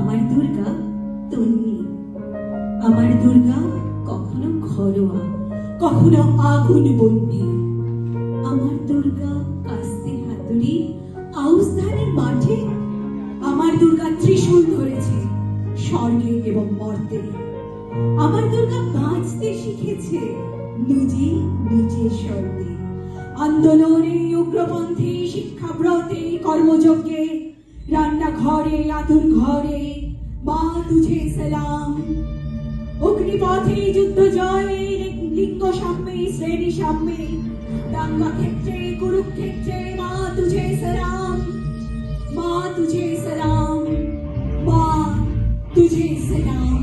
আমার দুর্গা তন্নি। আমার দুর্গা কখনো ঘরোয়া, কখনো আগুন বন্যী। আমার দুর্গা কাস্তে হাতুড়ি, আউশ ধানের মাঠে। আমার দুর্গা ত্রিশূল ধরেছে স্বর্গে এবং মর্তে। আমার দুর্গা বাঁচতে শিখেছে নিজে নিজের স্বর্গে। আন্দোলনে, উগ্রপন্থী, শিক্ষাব্রতে, কর্মযজ্ঞে, রান্নাঘরে, আতুর ঘরে, মা তুঝে সালাম। অগ্নিপথে, যুদ্ধ জয়ে, লিঙ্গ সাম্যে, শ্রেণী সাম্যে, দাঙ্গা ক্ষেত্রে, কুরুক্ষেত্রে, মা তুঝে সালাম, মা তুঝে সালাম, মা तुझे सलाम।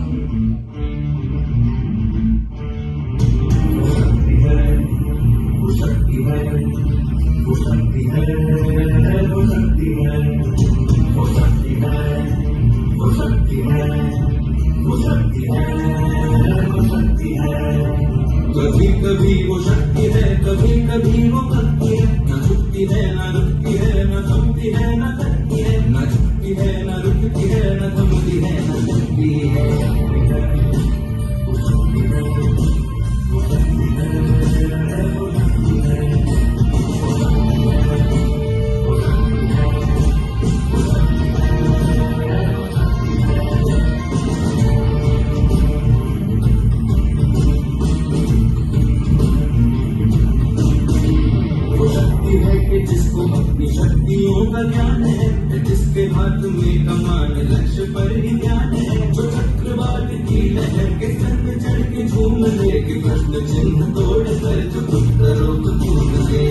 वो शक्ति है, वो शक्ति है, वो शक्ति है, वो शक्ति है, वो शक्ति है, वो शक्ति है, वो शक्ति है। कभी कभी वो शक्ति है, कभी कभी वो भक्ति है। न झुकती है, न रुकती है, न थमती है, न थकती है। न झुकती है, न रुकती है, न थमती है, न थकती है। वो शक्ति है, वो शक्ति है, वो शक्ति है, वो शक्ति है, वो शक्ति है, वो शक्ति है, वो शक्ति है। वो शक्ति है कि जिसको अपनी शक्तियों का ज्ञान है, जिसके हाथ में कमान लक्ष्य पर ही ध्यान है। जो चक्रवात की लहर के सर पे चढ़ के झूम ले, कि प्रश्न चिन्ह तोड़ कर जो उत्तरों को चूम ले।